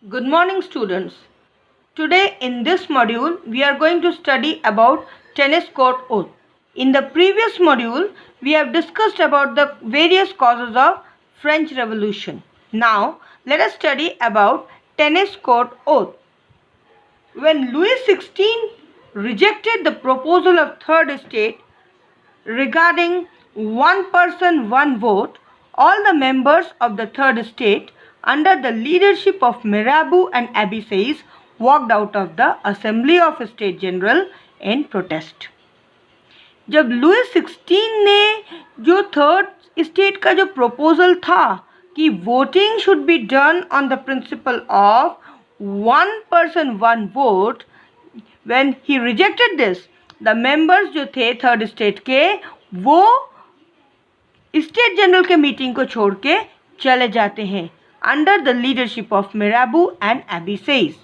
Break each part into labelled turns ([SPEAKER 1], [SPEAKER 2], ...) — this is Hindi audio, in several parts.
[SPEAKER 1] Good morning, students. Today in this module we are going to study about tennis court oath. In the previous module we have discussed about the various causes of French Revolution. Now let us study about tennis court oath. When Louis XVI rejected the proposal of Third Estate regarding one person, one vote, all the members of the Third Estate under the leadership of Mirabeau and Abbassies walked out of the Assembly of State General in protest. जब लुई 16 ने जो थर्ड स्टेट का जो प्रपोजल था कि voting should be done on the principle of one person one vote, when he rejected this, the members जो थे थर्ड स्टेट के वो स्टेट जनरल के मीटिंग को छोड़ के चले जाते हैं under the leadership of Mirabeau and Abbe Sieyes.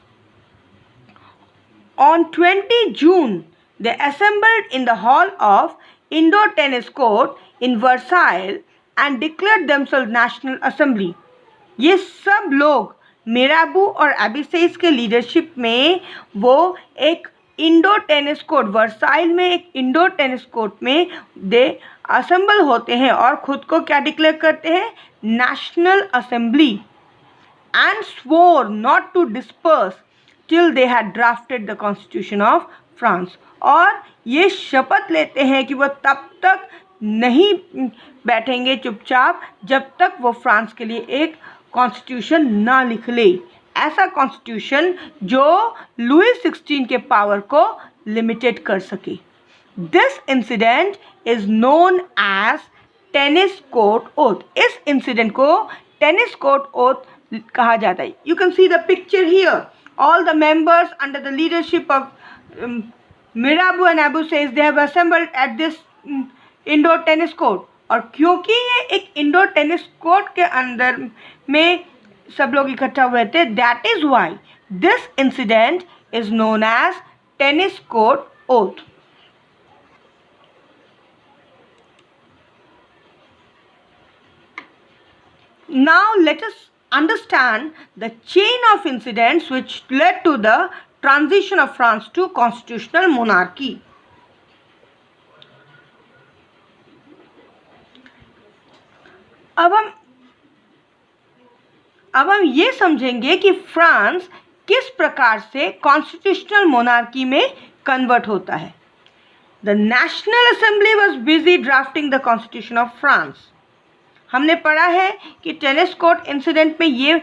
[SPEAKER 1] On 20 June, they assembled in the hall of Indoor Tennis Court in Versailles and declared themselves National Assembly. ये सब लोग मिराबू और अबीसेस के लीडरशिप में वो एक इंडोर टेनिस कोर्ट, वर्साइल में एक इंडोर टेनिस कोर्ट में दे असेंबल होते हैं और खुद को क्या डिक्लेयर करते हैं, national assembly, and swore not to disperse till they had drafted the constitution of France. और ये शपथ लेते हैं कि वो तब तक नहीं बैठेंगे चुपचाप जब तक वो फ्रांस के लिए एक कॉन्स्टिट्यूशन ना लिख ले, ऐसा कॉन्स्टिट्यूशन जो लुई 16 के पावर को लिमिटेड कर सके. This incident is known as tennis court oath. इस इंसिडेंट को टेनिस कोर्ट ओथ कहा जाता है. You can see the picture here. All the members under the leadership of Mirabeau and Abbassies, they have assembled at this indoor tennis court. और क्योंकि ये एक इंडोर टेनिस कोर्ट के अंदर में सब लोग इकट्ठा हुए थे, that is why this incident is known as tennis court oath. Now let us understand the chain of incidents which led to the transition of France to constitutional monarchy. अब हम ये समझेंगे कि फ्रांस किस प्रकार से कॉन्स्टिट्यूशनल मोनार्की में कन्वर्ट होता है. The national assembly was busy drafting the constitution of France. हमने पढ़ा है कि टेनिस कोर्ट इंसिडेंट में ये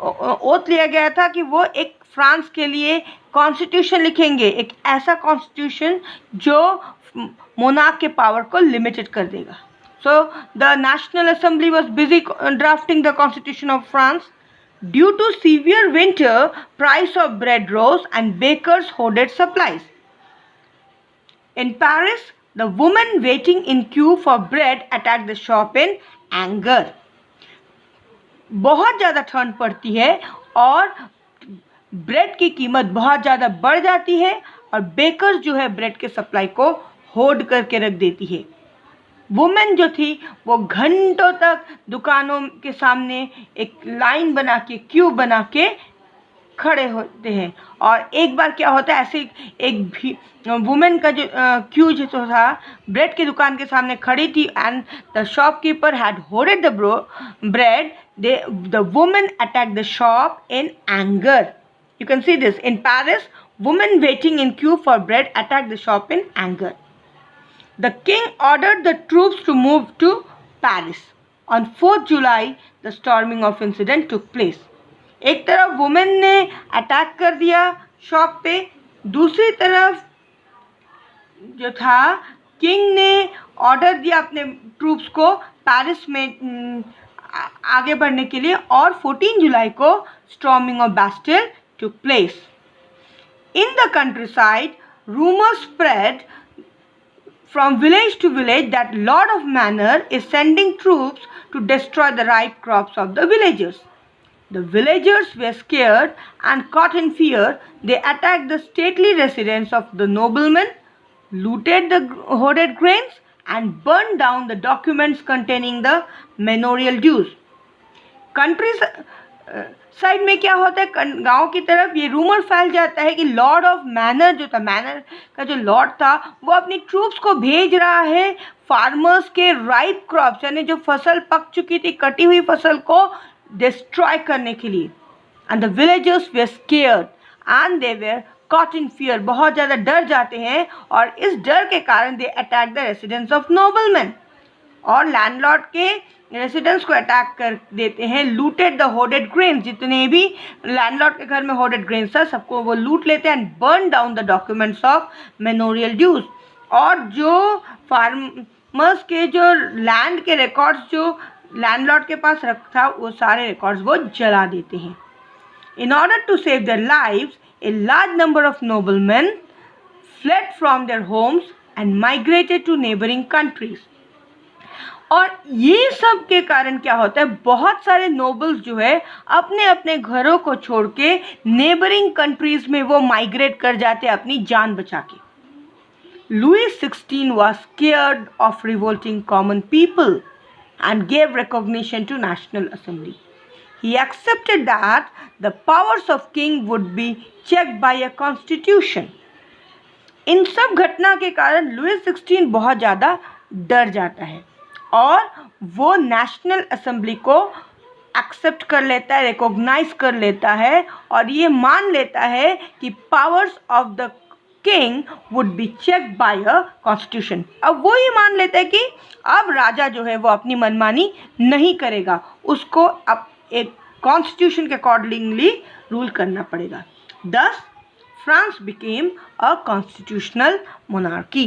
[SPEAKER 1] ओथ लिया गया था कि वो एक फ्रांस के लिए कॉन्स्टिट्यूशन लिखेंगे, एक ऐसा कॉन्स्टिट्यूशन जो मोनार्क के पावर को लिमिटेड कर देगा. So the national assembly was busy drafting the constitution of France. Due to severe winter, price of bread rose and bakers hoarded supplies. In Paris, the woman waiting in queue for bread attacked the shop in anger. बहुत ज़्यादा ठंड पड़ती है और ब्रेड की कीमत बहुत ज़्यादा बढ़ जाती है और बेकर्स जो है ब्रेड के सप्लाई को होल्ड करके रख देती है. वुमेन जो थी वो घंटों तक दुकानों के सामने एक लाइन बना के, क्यू बना के खड़े होते हैं. और एक बार क्या होता है, ऐसे एक भी वुमेन का जो क्यू जो था ब्रेड की दुकान के सामने खड़ी थी and the shopkeeper had hoarded the bread. The women attack the shop in anger. You can see this in Paris. Women waiting in queue for bread attack the shop in anger. The king ordered the troops to move to Paris. On 4th July the storming of incident took place. एक तरफ वुमेन ने अटैक कर दिया शॉप पे, दूसरी तरफ जो था किंग ने ऑर्डर दिया अपने ट्रूप्स को पेरिस में आगे बढ़ने के लिए और 14 जुलाई को storming of Bastille took place. In the countryside rumours spread from village to village that Lord of Manor is sending troops to destroy the ripe crops of the villagers. The villagers were scared and caught in fear. They attacked the stately residence of the noblemen, looted the hoarded grains, and burned down the documents containing the manorial dues. Countries side में क्या होता है, गांव की तरफ ये रूमर फैल जाता है कि लॉर्ड ऑफ मैनर जो था, मैनर का जो लॉर्ड था, वो अपनी ट्रूप्स को भेज रहा है फार्मर्स के राइप क्रॉप्स यानी जो फसल पक चुकी थी, कटी हुई फसल को डिस्ट्रॉय करने के लिए। And the villagers were scared and they were caught in fear, बहुत ज़्यादा डर जाते हैं और इस डर के कारण they attack the residence of nobleman, और लैंडलॉर्ड के रेसिडेंस को अटैक कर देते हैं। लूटेड द होर्डेड ग्रेन्स, जितने भी लैंडलॉर्ड के घर में होर्डेड ग्रेन्स था सबको वो लूट लेते हैं। And burn down the documents of memorial dues, और जो फार्मर्स के जो लैंड के रिकॉर्ड्स जो लैंडलॉर्ड के पास रखा वो सारे रिकॉर्ड्स वो जला देते हैं। In order to save their lives a large number of noblemen fled from their homes and migrated to neighboring countries. और ये सब के कारण क्या होता है, बहुत सारे नोबल्स जो है अपने अपने घरों को छोड़ के नेबरिंग कंट्रीज में वो माइग्रेट कर जाते हैं अपनी जान बचा के। Louis XVI was scared of revolting common people and gave recognition to National Assembly. He accepted that the powers of king would be checked by a constitution. इन सब घटना के कारण लुई 16 बहुत ज़्यादा डर जाता है और वो नेशनल असेंबली को एक्सेप्ट कर लेता है, रिकॉग्नाइज कर लेता है और ये मान लेता है कि powers of the king would be checked by a constitution. अब वो ये मान लेता है कि अब राजा जो है वो अपनी मनमानी नहीं करेगा, उसको अब एक कॉन्स्टिट्यूशन के अकॉर्डिंगली रूल करना पड़ेगा। Thus, France became a constitutional monarchy.